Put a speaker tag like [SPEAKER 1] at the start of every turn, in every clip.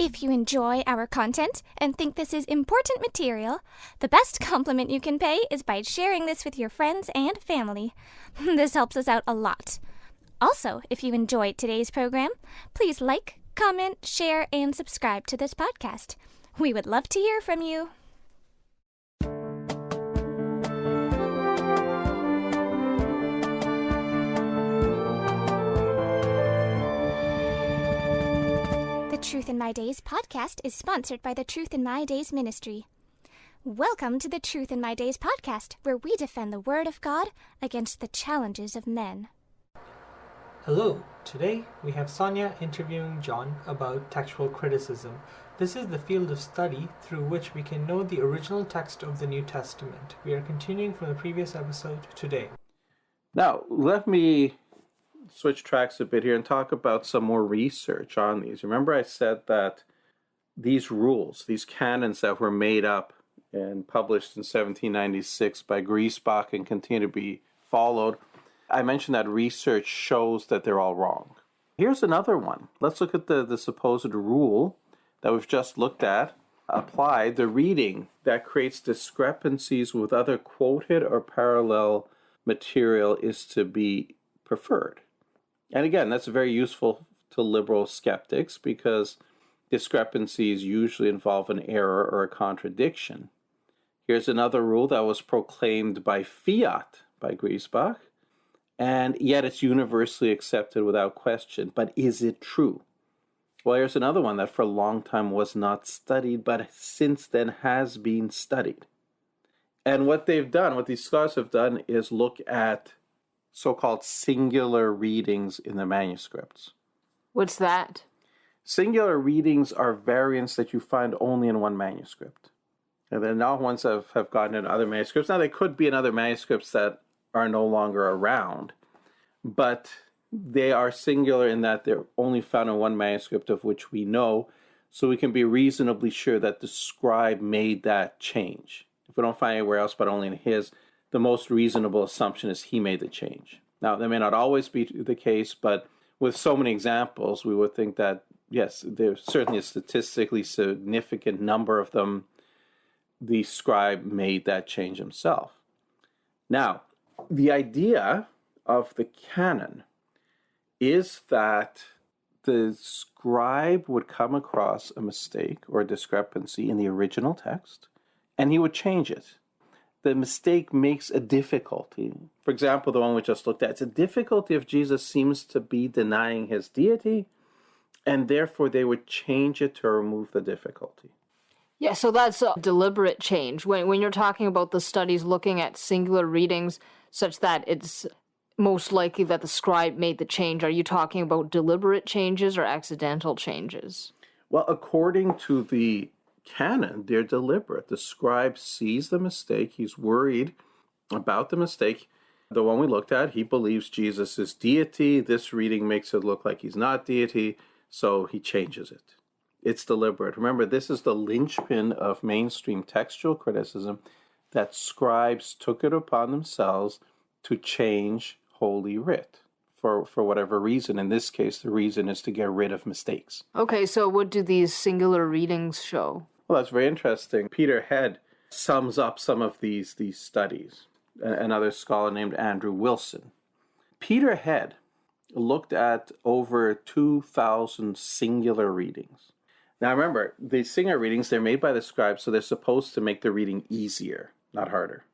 [SPEAKER 1] If you enjoy our content and think this is important material, the best compliment you can pay is by sharing this with your friends and family. This helps us out a lot. Also, if you enjoyed today's program, please like, comment, share, and subscribe to this podcast. We would love to hear from you. The Truth in My Days podcast is sponsored by the Truth in My Days ministry. Welcome to the Truth in My Days podcast, where we defend the Word of God against the challenges of men.
[SPEAKER 2] Hello, today we have Sonia interviewing John about textual criticism. This is the field of study through which we can know the original text of the New Testament. We are continuing from the previous episode today.
[SPEAKER 3] Now, let me switch tracks a bit here and talk about some more research on these. Remember I said that these rules, these canons that were made up and published in 1796 by Griesbach and continue to be followed, I mentioned that research shows that they're all wrong. Here's another one. Let's look at the supposed rule that we've just looked at. Applied, the reading that creates discrepancies with other quoted or parallel material is to be preferred. And again, that's very useful to liberal skeptics because discrepancies usually involve an error or a contradiction. Here's another rule that was proclaimed by fiat by Griesbach, and yet it's universally accepted without question. But is it true? Well, here's another one that for a long time was not studied, but since then has been studied. And what they've done, what these scholars have done, is look at so-called singular readings in the manuscripts.
[SPEAKER 4] What's that?
[SPEAKER 3] Singular readings are variants that you find only in one manuscript. And they're not ones that have gotten in other manuscripts. Now, they could be in other manuscripts that are no longer around, but they are singular in that they're only found in one manuscript of which we know, so we can be reasonably sure that the scribe made that change. If we don't find anywhere else but only in his, the most reasonable assumption is he made the change. Now, that may not always be the case, but with so many examples, we would think that, yes, there's certainly a statistically significant number of them. The scribe made that change himself. Now, the idea of the canon is that the scribe would come across a mistake or a discrepancy in the original text, and he would change it. The mistake makes a difficulty. For example, the one we just looked at, it's a difficulty if Jesus seems to be denying his deity, and therefore they would change it to remove the difficulty.
[SPEAKER 4] Yeah, so that's a deliberate change. When you're talking about the studies looking at singular readings such that it's most likely that the scribe made the change, are you talking about deliberate changes or accidental changes?
[SPEAKER 3] Well, according to the canon, they're deliberate. The scribe sees the mistake. He's worried about the mistake. The one we looked at, he believes Jesus is deity. This reading makes it look like he's not deity, so he changes it. It's deliberate. Remember, this is the linchpin of mainstream textual criticism, that scribes took it upon themselves to change Holy Writ for whatever reason. In this case, the reason is to get rid of mistakes.
[SPEAKER 4] Okay, so what do these singular readings show?
[SPEAKER 3] Well, that's very interesting. Peter Head sums up some of these studies. Another scholar named Andrew Wilson. Peter Head looked at over 2,000 singular readings. Now remember, the singular readings, they're made by the scribes, so they're supposed to make the reading easier, not harder.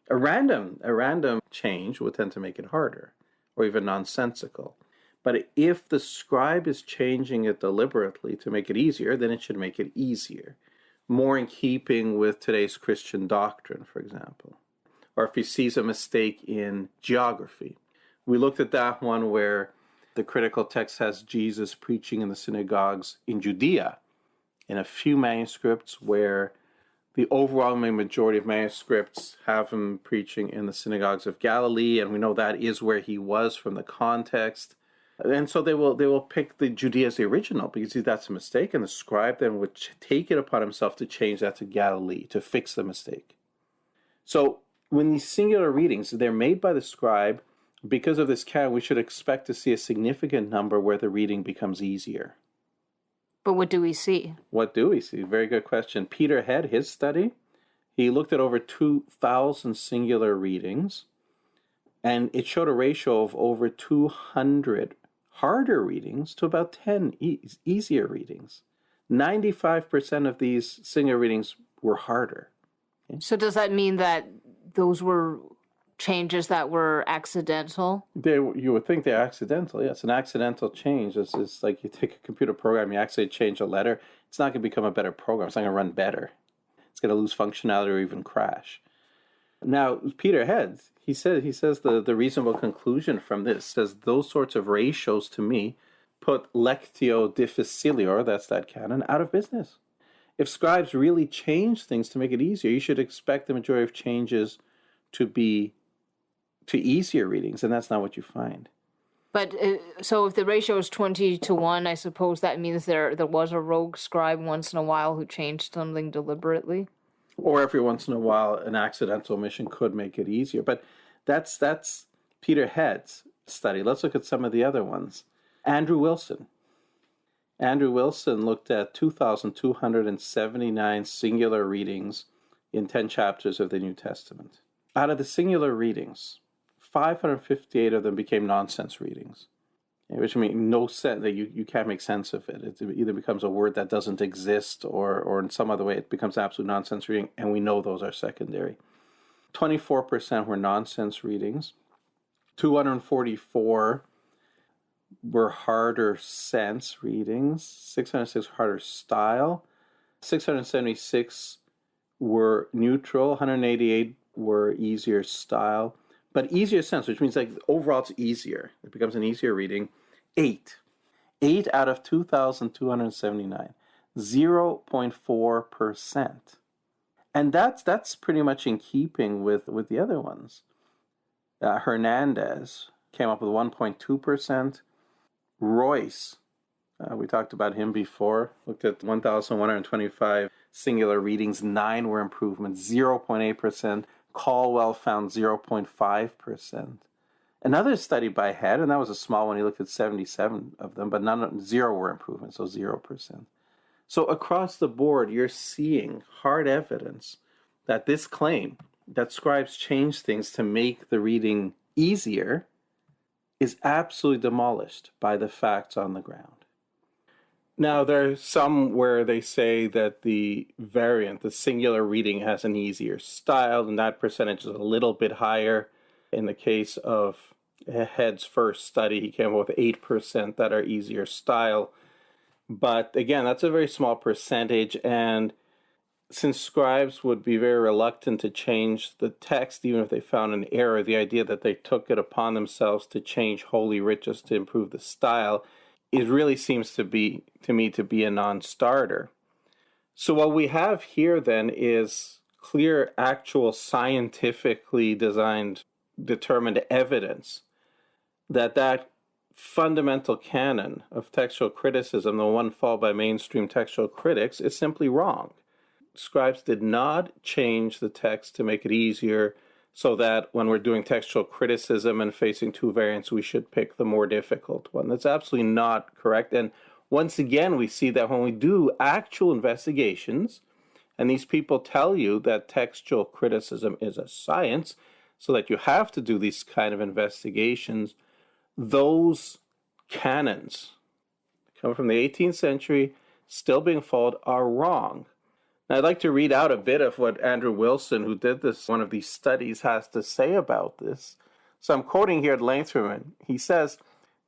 [SPEAKER 3] A random change would tend to make it harder, or even nonsensical. But if the scribe is changing it deliberately to make it easier, then it should make it easier. More in keeping with today's Christian doctrine, for example. Or if he sees a mistake in geography. We looked at that one where the critical text has Jesus preaching in the synagogues in Judea. In a few manuscripts where the overwhelming majority of manuscripts have him preaching in the synagogues of Galilee, and we know that is where he was from the context. And so they will pick the Judea as the original because that's a mistake, and the scribe then would take it upon himself to change that to Galilee, to fix the mistake. So when these singular readings, they're made by the scribe, because of this canon, we should expect to see a significant number where the reading becomes easier.
[SPEAKER 4] But what do we see?
[SPEAKER 3] What do we see? Very good question. Peter Head, his study, he looked at over 2,000 singular readings, and it showed a ratio of over 200 harder readings to about 10 easier readings. 95% of these singular readings were harder. Okay?
[SPEAKER 4] So does that mean that those were changes that were accidental?
[SPEAKER 3] You would think they're accidental. Yes, an accidental change is like you take a computer program, you accidentally change a letter. It's not going to become a better program. It's not going to run better. It's going to lose functionality or even crash. Now, Peter Head, he says the reasonable conclusion from this says those sorts of ratios to me put Lectio Difficilior, that's that canon, out of business. If scribes really change things to make it easier, you should expect the majority of changes to be to easier readings, and that's not what you find.
[SPEAKER 4] But so if the ratio is 20-1, I suppose that means there was a rogue scribe once in a while who changed something deliberately?
[SPEAKER 3] Or every once in a while, an accidental omission could make it easier. But that's Peter Head's study. Let's look at some of the other ones. Andrew Wilson. Andrew Wilson looked at 2,279 singular readings in 10 chapters of the New Testament. Out of the singular readings, 558 of them became nonsense readings, which means no sense, that you can't make sense of it. It either becomes a word that doesn't exist or in some other way it becomes absolute nonsense reading, and we know those are secondary. 24% were nonsense readings. 244 were harder sense readings. 606 harder style. 676 were neutral. 188 were easier style. But easier sense, which means like overall it's easier. It becomes an easier reading. 8 out of 2,279. 0.4%. And that's pretty much in keeping with the other ones. Hernandez came up with 1.2%. Royce, we talked about him before, looked at 1,125 singular readings. 9 were improvements, 0.8%. Caldwell found 0.5%. Another study by Head, and that was a small one, he looked at 77 of them, but zero were improvements, so 0%. So across the board, you're seeing hard evidence that this claim that scribes change things to make the reading easier is absolutely demolished by the facts on the ground. Now, there's some where they say that the variant, the singular reading, has an easier style, and that percentage is a little bit higher. In the case of Head's first study, he came up with 8% that are easier style. But again, that's a very small percentage, and since scribes would be very reluctant to change the text, even if they found an error, the idea that they took it upon themselves to change Holy Writ just to improve the style, it really seems to me to be a non-starter. So what we have here then is clear, actual, scientifically determined evidence that fundamental canon of textual criticism, the one followed by mainstream textual critics, is simply wrong. Scribes did not change the text to make it easier so that when we're doing textual criticism and facing two variants, we should pick the more difficult one. That's absolutely not correct. And once again, we see that when we do actual investigations, and these people tell you that textual criticism is a science, so that you have to do these kind of investigations, those canons come from the 18th century, still being followed, are wrong. Now, I'd like to read out a bit of what Andrew Wilson, who did one of these studies, has to say about this. So I'm quoting here at length from him. He says,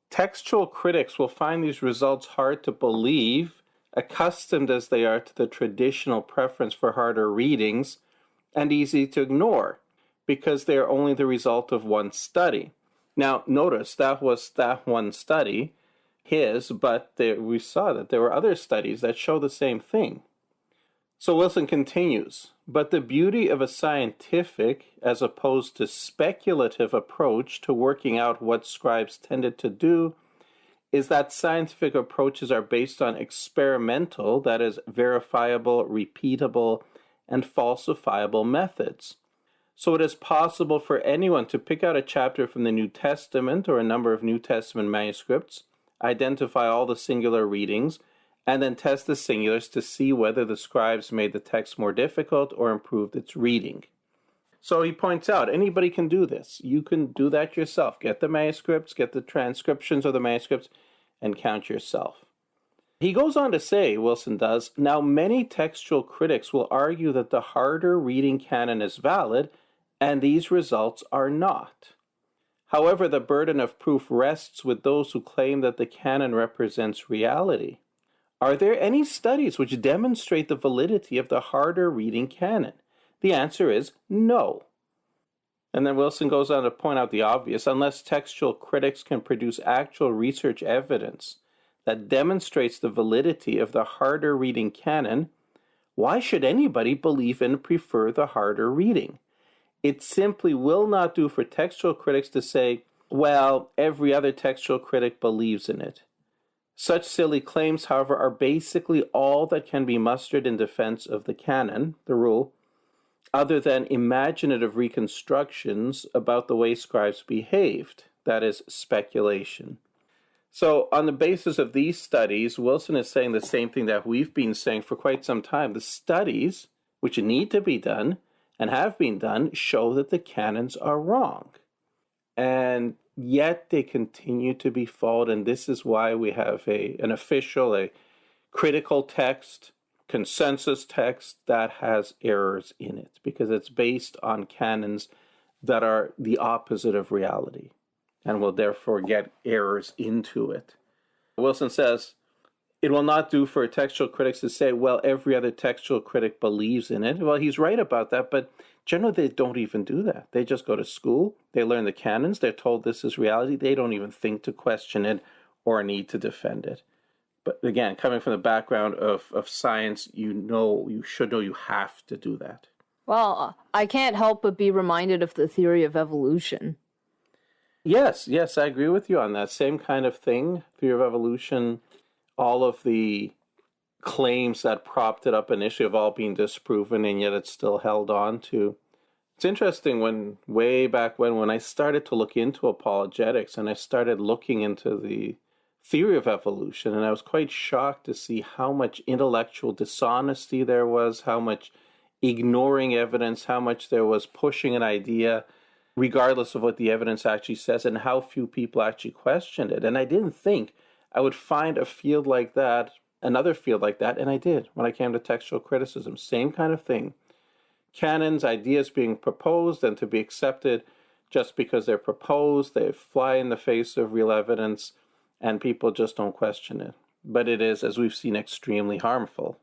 [SPEAKER 3] textual critics will find these results hard to believe, accustomed as they are to the traditional preference for harder readings, and easy to ignore, because they are only the result of one study. Now, notice that was that one study, his, but we saw that there were other studies that show the same thing. So Wilson continues, but the beauty of a scientific, as opposed to speculative approach to working out what scribes tended to do, is that scientific approaches are based on experimental, that is, verifiable, repeatable, and falsifiable methods. So it is possible for anyone to pick out a chapter from the New Testament or a number of New Testament manuscripts, identify all the singular readings, and then test the singulars to see whether the scribes made the text more difficult or improved its reading. So he points out, anybody can do this. You can do that yourself. Get the manuscripts, get the transcriptions of the manuscripts, and count yourself. He goes on to say, Wilson does, now many textual critics will argue that the harder reading canon is valid, and these results are not. However, the burden of proof rests with those who claim that the canon represents reality. Are there any studies which demonstrate the validity of the harder reading canon? The answer is no. And then Wilson goes on to point out the obvious. Unless textual critics can produce actual research evidence that demonstrates the validity of the harder reading canon, why should anybody believe and prefer the harder reading? It simply will not do for textual critics to say, well, every other textual critic believes in it. Such silly claims, however, are basically all that can be mustered in defense of the canon, the rule, other than imaginative reconstructions about the way scribes behaved, that is, speculation. So on the basis of these studies, Wilson is saying the same thing that we've been saying for quite some time. The studies, which need to be done and have been done, show that the canons are wrong. And yet they continue to be followed, and this is why we have an official, a critical text, consensus text that has errors in it, because it's based on canons that are the opposite of reality and will therefore get errors into it. Wilson says, it will not do for textual critics to say, well, every other textual critic believes in it. Well, he's right about that, but generally they don't even do that. They just go to school, they learn the canons, they're told this is reality, they don't even think to question it or need to defend it. But again, coming from the background of science, you should know you have to do that.
[SPEAKER 4] Well, I can't help but be reminded of the theory of evolution.
[SPEAKER 3] Yes, I agree with you on that. Same kind of thing, theory of evolution. All of the claims that propped it up initially have all been disproven, and yet it's still held on to. It's interesting, way back when I started to look into apologetics and I started looking into the theory of evolution, and I was quite shocked to see how much intellectual dishonesty there was, how much ignoring evidence, how much there was pushing an idea regardless of what the evidence actually says, and how few people actually questioned it. And I didn't think I would find a field like that, another field like that, and I did when I came to textual criticism. Same kind of thing. Canons, ideas being proposed and to be accepted just because they're proposed, they fly in the face of real evidence, and people just don't question it. But it is, as we've seen, extremely harmful.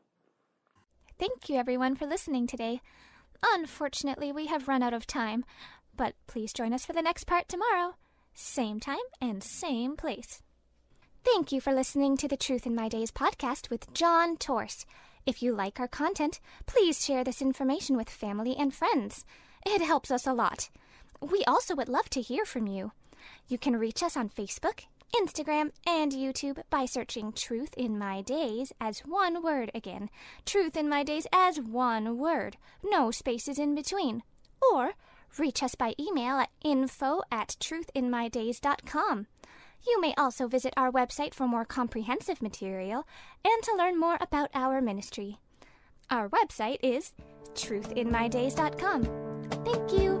[SPEAKER 1] Thank you, everyone, for listening today. Unfortunately, we have run out of time, but please join us for the next part tomorrow. Same time and same place. Thank you for listening to the Truth in My Days podcast with John Torse. If you like our content, please share this information with family and friends. It helps us a lot. We also would love to hear from you. You can reach us on Facebook, Instagram, and YouTube by searching Truth in My Days as one word again. Truth in My Days as one word. No spaces in between. Or reach us by email at info@truthinmydays.com. You may also visit our website for more comprehensive material and to learn more about our ministry. Our website is truthinmydays.com. Thank you.